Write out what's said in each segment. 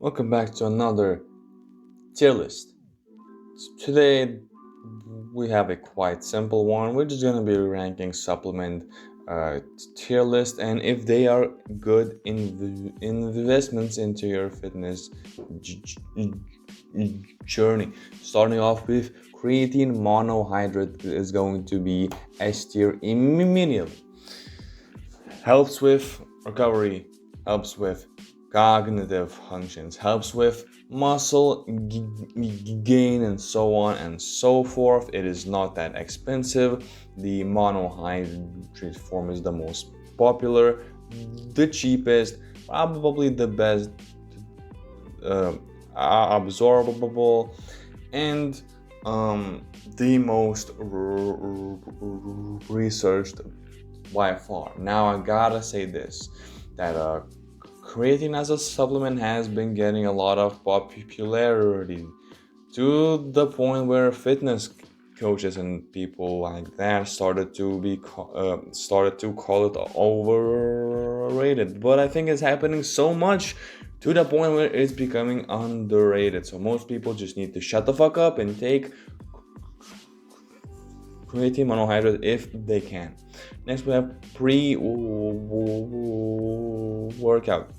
Welcome back to another tier list. Today we have a quite simple one. We're just gonna be ranking supplement uh, tier list and if they are good investments into your fitness j- journey. Starting off with creatine monohydrate is going to be S tier immediately. Helps with recovery, helps with cognitive functions, helps with muscle gain, and so on and so forth. It is not that expensive. The monohydrate form is the most popular, the cheapest, probably the best uh, absorbable, and the most researched by far. Now I gotta say this, that creatine as a supplement has been getting a lot of popularity to the point where fitness coaches and people like that started to call it overrated. But I think it's happening so much to the point where it's becoming underrated. So most people just need to shut the fuck up and take creatine monohydrate if they can. Next, we have pre-workout,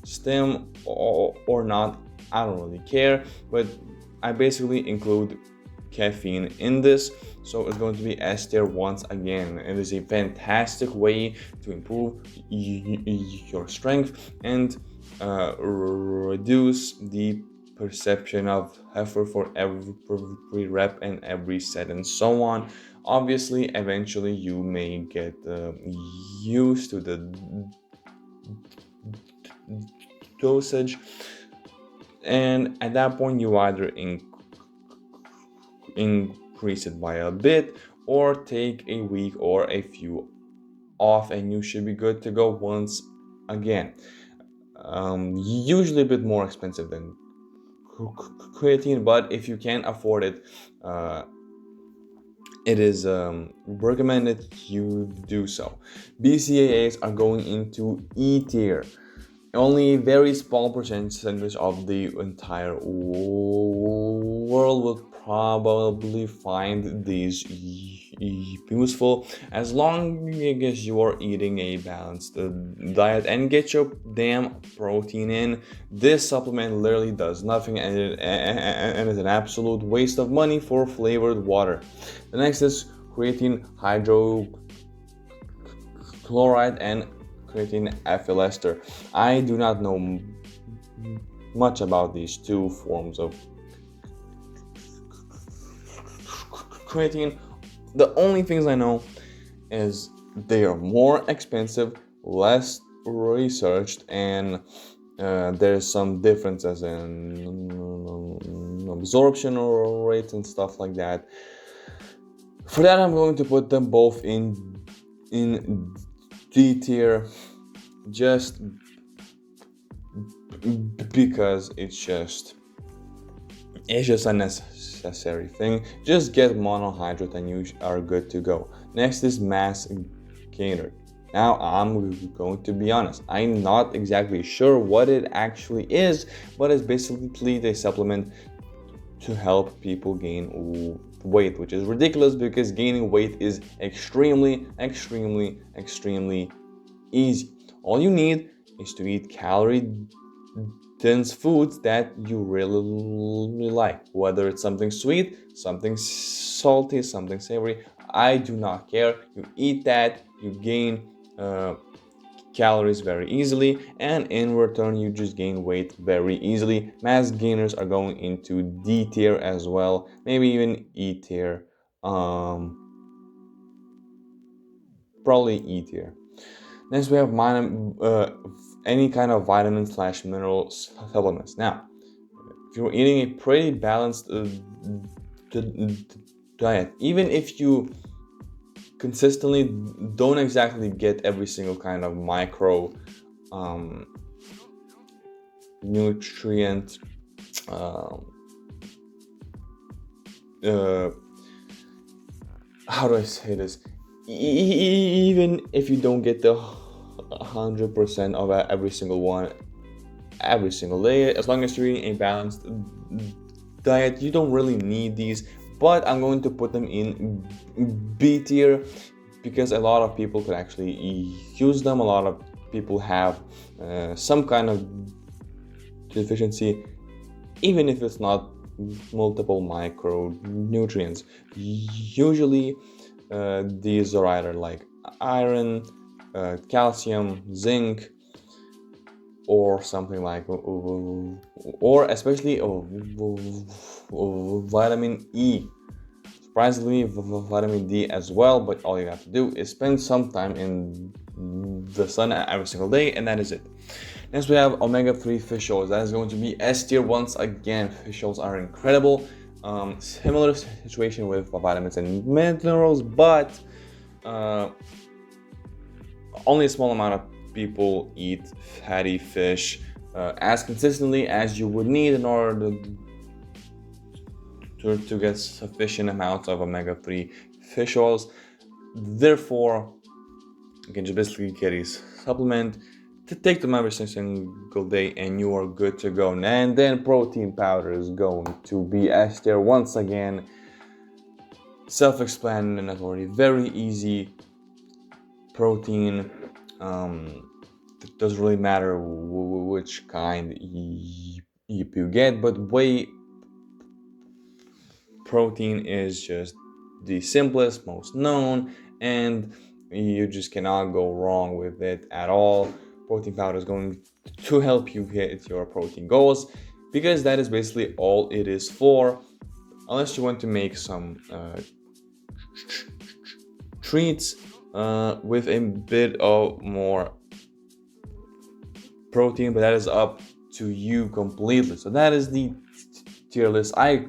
stim or not. I don't really care, but I basically include caffeine in this, so it's going to be S tier once again. It is a fantastic way to improve your strength and reduce the perception of effort for every rep and every set and so on. Obviously, eventually you may get used to the dosage, and at that point you either increase it by a bit or take a week or a few off, and you should be good to go once again. Usually a bit more expensive than creatine, but if you can't afford it, it is recommended you do so. BCAAs are going into E tier. Only a very small percentage of the entire world will probably find these useful, as long as you are eating a balanced diet and get your damn protein in. This supplement literally does nothing, and is an absolute waste of money for flavored water. The next is creatine hydrochloride and creatine ethyl ester. I do not know much about these two forms of creatine. The only things I know is they are more expensive, less researched, and there's some differences in absorption rates and stuff like that. For that, I'm going to put them both in D tier, just because it's just a necessary thing. Just get monohydrate and you are good to go. Next is mass gainer. Now I'm going to be honest, I'm not exactly sure what it actually is, but it's basically a supplement to help people gain weight, which is ridiculous because gaining weight is extremely easy. All you need is to eat calorie dense foods that you really like, whether it's something sweet, something salty, something savory. I do not care. You eat that, you gain calories very easily, and in return you just gain weight very easily. Mass gainers are going into D tier as well, maybe even E tier. um Probably E tier. Next, we have any kind of vitamin slash mineral supplements. Now, if you're eating a pretty balanced diet, even if you consistently don't exactly get every single kind of micro um, nutrient, um, uh, how do I say this? Even if you don't get the 100% of every single one every single day. As long as you're eating a balanced diet, you don't really need these, but I'm going to put them in B tier because a lot of people could actually use them. A lot of people have some kind of deficiency, even if it's not multiple micronutrients. Usually these are either like iron, calcium, zinc, or something like, or especially vitamin E. Surprisingly, vitamin D as well, but all you have to do is spend some time in the sun every single day, and that is it. Next, we have omega-3 fish oils. That is going to be S tier once again. Fish oils are incredible. Similar situation with vitamins and minerals, but only a small amount of people eat fatty fish as consistently as you would need in order to get sufficient amounts of omega-3 fish oils. Therefore, you can just basically get a supplement to take them every single day and you are good to go. And then protein powder is going to be S tier once again. Self-explanatory, very easy. Protein, it doesn't really matter which kind you get, but whey protein is just the simplest, most known, and you just cannot go wrong with it at all. Protein powder is going to help you hit your protein goals because that is basically all it is for, unless you want to make some treats with a bit of more protein, but that is up to you completely. So that is the tier list. I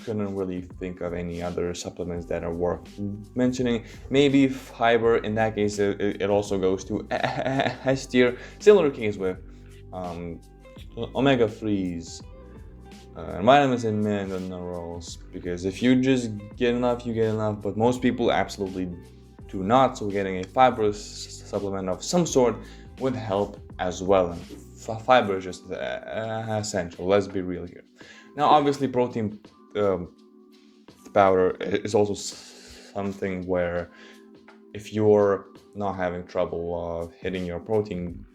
couldn't really think of any other supplements that are worth mentioning. Maybe fiber, in that case it also goes to S tier. Similar case with omega-3s, vitamins and minerals, because if you just get enough, you get enough, but most people absolutely do not. So getting a fibrous supplement of some sort would help as well. And fiber is just essential, let's be real here. Now obviously protein powder is also something where if you're not having trouble hitting your protein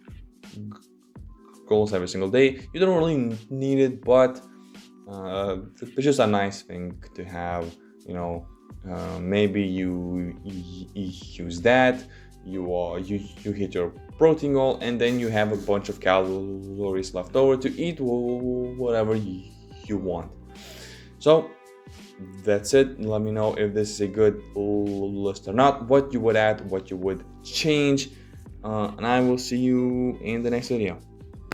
goals every single day, you don't really need it, but it's just a nice thing to have. Maybe you use that, you hit your protein goal, and then you have a bunch of calories left over to eat whatever you want. So that's it. Let me know if this is a good list or not, what you would add, what you would change, and I will see you in the next video.